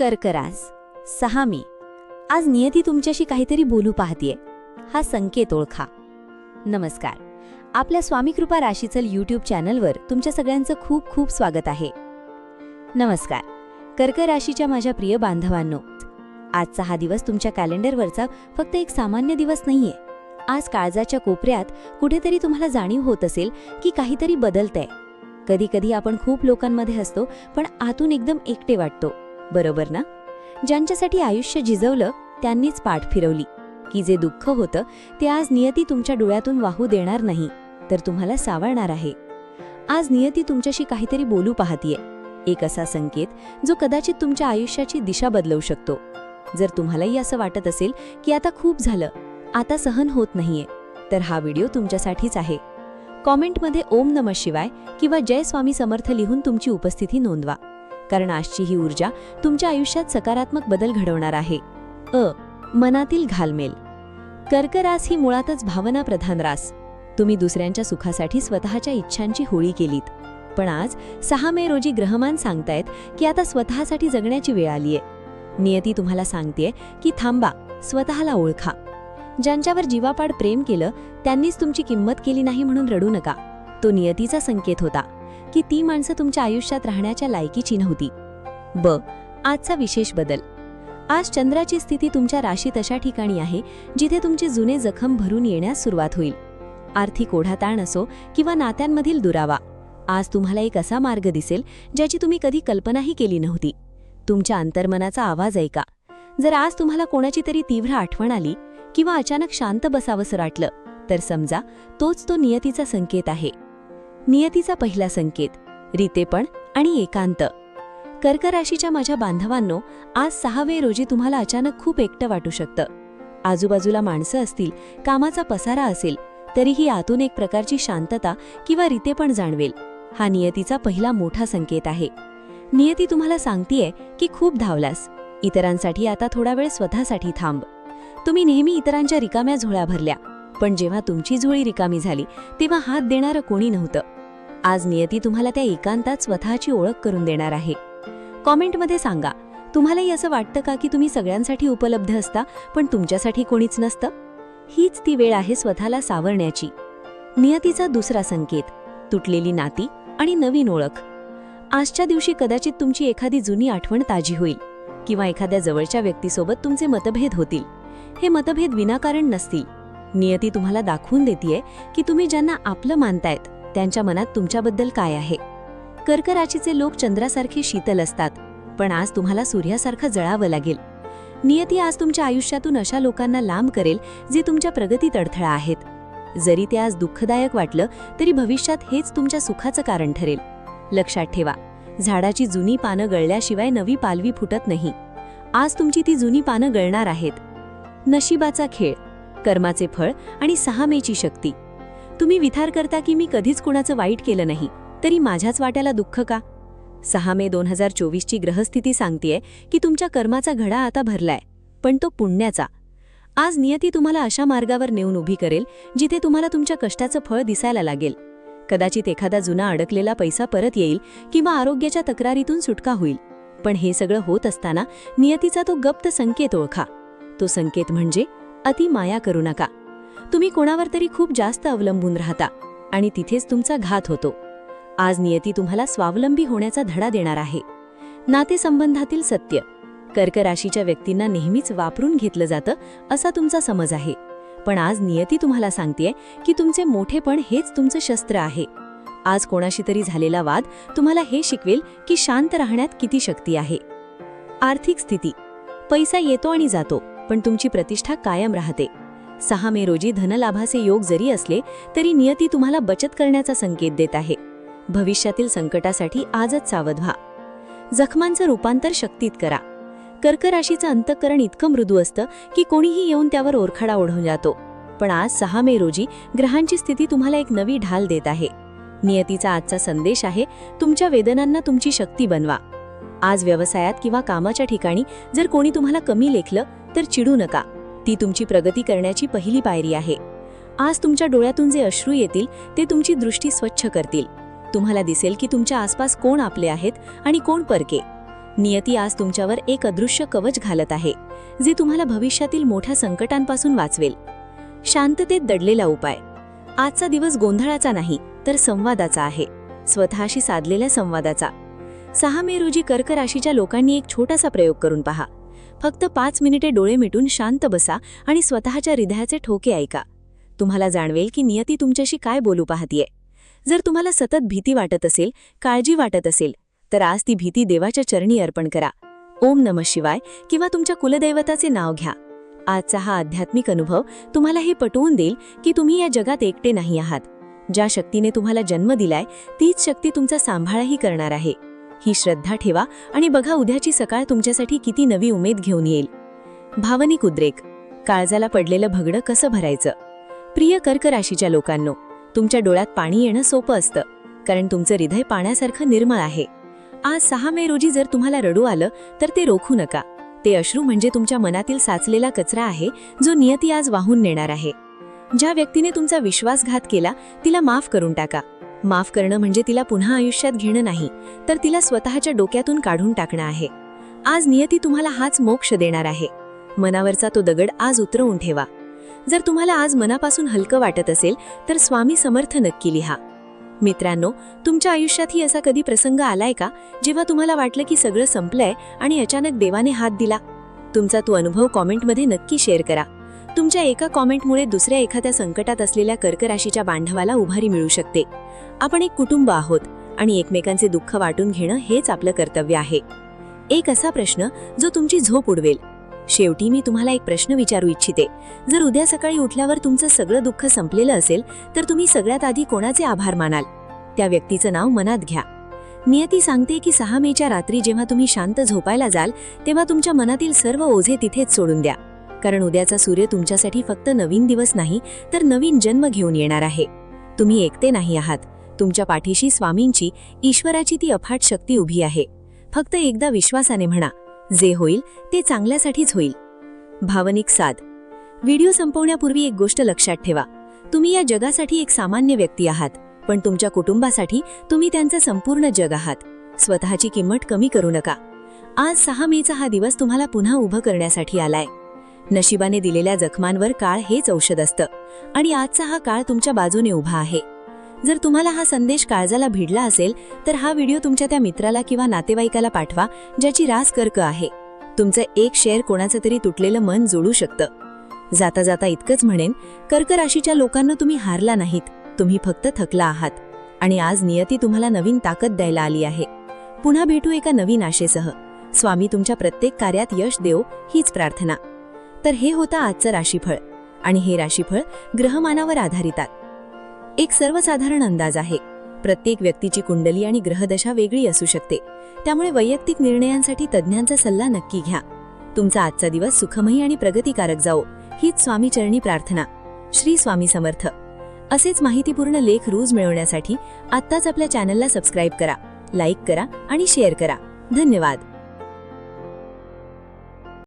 कर्कराज 6 मे. आज नियती तुमच्याशी काहीतरी बोलू पाहतीये. हा संकेत ओळखा. नमस्कार. आपल्या स्वामी कृपा राशीचल यूट्यूब चॅनलवर तुमच्या सगळ्यांचं खूप खूप स्वागत आहे. नमस्कार. कर्क राशीच्या माझ्या प्रिय बांधवांनो, आजचा हा दिवस तुमच्या कॅलेंडरवरचा फक्त एक सामान्य दिवस नाहीये. आज काळजाच्या कोपऱ्यात कुठेतरी तुम्हाला जाणीव होत असेल की काहीतरी बदलतंय. कधी कधी आपण खूप लोकांमध्ये असतो, पण आतून एकदम एकटे वाटतो, बरोबर ना? ज्यांच्यासाठी आयुष्य झिजवलं त्यांनीच पाठ फिरवली की जे दुःख होतं ते आज नियती तुमच्या डोळ्यातून वाहू देणार नाही, तर तुम्हाला सावरणार आहे. आज नियती तुमच्याशी काहीतरी बोलू पाहतीये. एक असा संकेत जो कदाचित तुमच्या आयुष्याची दिशा बदलवू शकतो. जर तुम्हालाही असं वाटत असेल की आता खूप झालं, आता सहन होत नाहीये, तर हा व्हिडिओ तुमच्यासाठीच आहे. कॉमेंटमध्ये ओम नमः शिवाय किंवा जय स्वामी समर्थ लिहून तुमची उपस्थिती नोंदवा, कारण आजची ही ऊर्जा तुमच्या आयुष्यात सकारात्मक बदल घडवणार आहे. मनातील घालमेल. कर्क रास ही मुळातच भावनाप्रधान रास. तुम्ही दुसऱ्यांच्या सुखासाठी स्वतःच्या इच्छांची होळी केलीत, पण आज 6 मे रोजी ग्रहमान सांगतायत की आता स्वतःसाठी जगण्याची वेळ आलीये. नियती तुम्हाला सांगतेय की थांबा, स्वतःला ओळखा. ज्यांच्यावर जीवापाड प्रेम केलं त्यांनीच तुमची किंमत केली नाही म्हणून रडू नका. तो नियतीचा संकेत होता की ती माणसं तुमच्या आयुष्यात राहण्याच्या लायकीची नव्हती. आजचा विशेष बदल. आज चंद्राची स्थिती तुमच्या राशीत अशा ठिकाणी आहे जिथे तुमचे जुने जखम भरून येण्यास सुरुवात होईल. आर्थिक ओढाताण असो किंवा नात्यांमधील दुरावा, आज तुम्हाला एक असा मार्ग दिसेल ज्याची तुम्ही कधी कल्पनाही केली नव्हती. तुमच्या अंतर्मनाचा आवाज ऐका. जर आज तुम्हाला कोणाची तरी तीव्र आठवण आली किंवा अचानक शांत बसावंसं वाटलं, तर समजा तोच तो नियतीचा संकेत आहे. नियतीचा पहिला संकेत, रितेपण आणि एकांत. कर्क राशीच्या माझ्या बांधवांनो, आज 6 मे रोजी तुम्हाला अचानक खूप एकटं वाटू शकतं. आजूबाजूला माणसं असतील, कामाचा पसारा असेल, तरीही आतून एक प्रकारची शांतता किंवा रितेपण जाणवेल. हा नियतीचा पहिला मोठा संकेत आहे. नियती तुम्हाला सांगतेय की खूप धावलास, इतरांसाठी आता थोडा वेळ स्वतःसाठी थांब. तुम्ही नेहमी इतरांच्या रिकाम्या झोळ्या भरल्या, पण जेव्हा तुमची झोळी रिकामी झाली तेव्हा हात देणारं कोणी नव्हतं. आज नियती तुम्हाला त्या एकांतात स्वतःची ओळख करून देणार आहे. कॉमेंटमध्ये सांगा, तुम्हालाही असं वाटतं का की तुम्ही सगळ्यांसाठी उपलब्ध असता पण तुमच्यासाठी कोणीच नसतं? हीच ती वेळ आहे स्वतःला सावरण्याची. नियतीचा दुसरा संकेत, तुटलेली नाती आणि नवीन ओळख. आजच्या दिवशी कदाचित तुमची एखादी जुनी आठवण ताजी होईल किंवा एखाद्या जवळच्या व्यक्तीसोबत तुमचे मतभेद होतील. हे मतभेद विनाकारण नसतील. नियती तुम्हाला दाखवून देतीये की तुम्ही ज्यांना आपलं मानतायत त्यांच्या मनात तुमच्याबद्दल काय आहे. कर्क राशीचे लोक चंद्रासारखे शीतल असतात, पण आज तुम्हाला सूर्यासारखं जळावं लागेल. नियती आज तुमच्या आयुष्यातून अशा लोकांना लांब करेल जे तुमच्या प्रगतीत अडथळा आहेत. जरी ते आज दुःखदायक वाटलं तरी भविष्यात हेच तुमच्या सुखाचं कारण ठरेल. लक्षात ठेवा, झाडाची जुनी पानं गळल्याशिवाय नवी पालवी फुटत नाही. आज तुमची ती जुनी पानं गळणार आहेत. नशिबाचा खेळ, कर्माचे फळ आणि 6 मेची शक्ती. तुम्ही विचार करता की मी कधीच कुणाचं वाईट केलं नाही, तरी माझ्याच वाट्याला दुःख का? 6 मे 2024 ची ग्रहस्थिती सांगतेय की तुमच्या कर्माचा घडा आता भरलाय, पण तो पुण्याचा. आज नियती तुम्हाला अशा मार्गावर नेऊन उभी करेल जिथे तुम्हाला तुमच्या कष्टाचं फळ दिसायला लागेल. कदाचित एखादा जुना अडकलेला पैसा परत येईल किंवा आरोग्याच्या तक्रारीतून सुटका होईल. पण हे सगळं होत असताना नियतीचा तो गप्त संकेत ओळखा. तो संकेत म्हणजे अति माया करू नका. तुम्ही कोणावर तरी खूप जास्त अवलंबून राहता आणि तिथेच तुमचा घात होतो. आज नियती तुम्हाला स्वावलंबी होण्याचा धडा देणार आहे. नातेसंबंधातील सत्य. कर्क राशीच्या व्यक्तींना नेहमीच वापरून घेतलं जातं असा तुमचा समज आहे, पण आज नियती तुम्हाला सांगतेय की तुमचे मोठेपण हेच तुमचं शस्त्र आहे. आज कोणाशी तरी झालेला वाद तुम्हाला हे शिकवेल की शांत राहण्यात किती शक्ती आहे. आर्थिक स्थिती. पैसा येतो आणि जातो, पण तुमची प्रतिष्ठा कायम राहते. 6 मे रोजी धनलाभाचे योग जरी असले तरी नियती तुम्हाला बचत करण्याचा संकेत देत आहे. भविष्यातील संकटासाठी आजच सावध व्हा. जखमांचं रूपांतर शक्तीत करा. कर्क राशीचं अंतःकरण इतकं मृदू असतं की कोणीही येऊन त्यावर ओरखडा ओढून जातो, पण आज 6 मे रोजी ग्रहांची स्थिती तुम्हाला एक नवी ढाल देत आहे. नियतीचा आजचा संदेश आहे, तुमच्या वेदनांना तुमची शक्ती बनवा. आज व्यवसायात किंवा कामाच्या ठिकाणी जर कोणी तुम्हाला कमी लेखलं तर चिडू नका. ती तुमची प्रगती करण्याची पहिली पायरी आहे. आज तुमच्या डोळ्यातून जे अश्रू येतील ते तुमची दृष्टी स्वच्छ करतील. तुम्हाला दिसेल की तुमच्या आसपास कोण आपले आहेत आणि कोण परके. नियती आज तुमच्यावर एक अदृश्य कवच घालत आहे, जे तुम्हाला भविष्यातील मोठ्या संकटांपासून वाचवेल. शांततेत दडलेला उपाय. आजचा दिवस गोंधळाचा नाही, तर संवादाचा आहे, स्वतःशी साधलेल्या संवादाचा. 6 मे रोजी कर्क राशीच्या लोकांनी एक छोटासा प्रयोग करून पहा. फक्त 5 मिनिटे डोळे मिटून शांत बसा आणि स्वतःच्या हृदयाचे ठोके ऐका. तुम्हाला जाणवेल की नियती तुमच्याशी काय बोलू पाहतीये. जर तुम्हाला सतत भीती वाटत असेल, काळजी वाटत असेल, तर आज ती भीती देवाच्या चरणी अर्पण करा. ओम नमः शिवाय किंवा तुमच्या कुलदैवताचे नाव घ्या. आजचा हा आध्यात्मिक अनुभव तुम्हाला हे पटवून देईल की तुम्ही या जगात एकटे नाही आहात. ज्या शक्तीने तुम्हाला जन्म दिलाय तीच शक्ती तुमचा सांभाळही करणार आहे. ही श्रद्धा ठेवा आणि बघा उद्याची सकाळ तुमच्यासाठी किती नवी उमेद घेऊन येईल. भावनिक उद्रेक. काळजाला पडलेलं भगडं कसं भरायचं. प्रिय कर्क राशीच्या लोकांनो, तुमच्या डोळ्यात पाणी येणं सोपं असतं, कारण तुमचं हृदय पाण्यासारखं निर्मळ आहे. आज 6 मे रोजी जर तुम्हाला रडू आलं तर ते रोखू नका. ते अश्रू म्हणजे तुमच्या मनातील साचलेला कचरा आहे, जो नियती आज वाहून नेणार आहे. ज्या व्यक्तीने तुमचा विश्वासघात केला तिला माफ करून टाका. माफ करणं म्हणजे तिला पुन्हा आयुष्यात घेणं नाही, तर तिला स्वतःच्या डोक्यातून काढून टाकणं आहे. आज नियती तुम्हाला हाच मोक्ष देणार आहे. मनावरचा तो दगड आज उतरवून ठेवा. जर तुम्हाला आज मनापासून हलकं वाटत असेल तर स्वामी समर्थ नक्की लिहा. मित्रांनो, तुमच्या आयुष्यातही असा कधी प्रसंग आलाय का जेव्हा तुम्हाला वाटलं की सगळं संपलंय आणि अचानक देवाने हात दिला? तुमचा तो अनुभव कॉमेंटमध्ये नक्की शेअर करा. तुमच्या एका कॉमेंटमुळे दुसऱ्या एखाद्या संकटात असलेल्या कर्क राशीच्या बांधवाला उभारी मिळू शकते. आपण एक कुटुंब आहोत आणि एकमेकांचे दुःख वाटून घेणं हेच आपलं कर्तव्य आहे. एक असा प्रश्न जो तुमची झोप उडवेल. शेवटी मी तुम्हाला एक प्रश्न विचारू इच्छिते. जर उद्या सकाळी उठल्यावर तुमचं सगळं दुःख संपलेलं असेल तर तुम्ही सगळ्यात आधी कोणाचे आभार मानाल? त्या व्यक्तीचं नाव मनात घ्या. नियती सांगते की 6 मेच्या रात्री जेव्हा तुम्ही शांत झोपायला जाल तेव्हा तुमच्या मनातील सर्व ओझे तिथेच सोडून द्या, कारण उद्याचा सूर्य तुमच्यासाठी फक्त नवीन दिवस नाही तर नवीन जन्म घेऊन येणार आहे. तुम्ही एकटे नाही आहात. तुमच्या पाठीशी स्वामींची, ईश्वराची ती अफाट शक्ती उभी आहे. फक्त एकदा विश्वासाने म्हणा, जे होईल ते चांगल्यासाठीच होईल. भावनिक साथ. व्हिडिओ संपवण्यापूर्वी एक गोष्ट लक्षात ठेवा. तुम्ही या जगासाठी एक सामान्य व्यक्ती आहात, पण तुमच्या कुटुंबासाठी तुम्ही त्यांचं संपूर्ण जग आहात. स्वतःची किंमत कमी करू नका. आज 6 मेचा हा दिवस तुम्हाला पुन्हा उभं करण्यासाठी आलाय. नशिबाने दिलेल्या जखमांवर काळ हेच औषध असतं आणि आजचा हा काळ तुमच्या बाजूने उभा आहे. जर तुम्हाला हा संदेश काळजाला भिडला असेल तर हा व्हिडिओ तुमच्या त्या मित्राला किंवा नातेवाईकाला पाठवा ज्याची रास कर्क आहे. तुमचं एक शेअर कोणाचं तरी तुटलेलं मन जोडू शकतं. जाता जाता इतकंच म्हणेन, कर्क राशीच्या लोकांना तुम्ही हारला नाहीत, तुम्ही फक्त थकला आहात आणि आज नियती तुम्हाला नवीन ताकद द्यायला आली आहे. पुन्हा भेटू एका नवीन आशेसह. स्वामी तुमच्या प्रत्येक कार्यात यश देव हीच प्रार्थना. तर हे होतं आजचं राशीफळ आणि हे राशीफळ ग्रहमानावर आधारितात. एक सर्वसाधारण अंदाज आहे. प्रत्येक व्यक्तीची कुंडली आणि ग्रहदशा वेगळी असू शकते, त्यामुळे वैयक्तिक निर्णयांसाठी तज्ज्ञांचा सल्ला नक्की घ्या. तुमचा आजचा दिवस सुखमयी आणि प्रगतिकारक जाओ हीच स्वामीचरणी प्रार्थना. श्री स्वामी समर्थ. असेच माहितीपूर्ण लेख रोज मिळवण्यासाठी आत्ताच आपल्या चॅनलला सबस्क्राईब करा, लाईक करा आणि शेअर करा. धन्यवाद.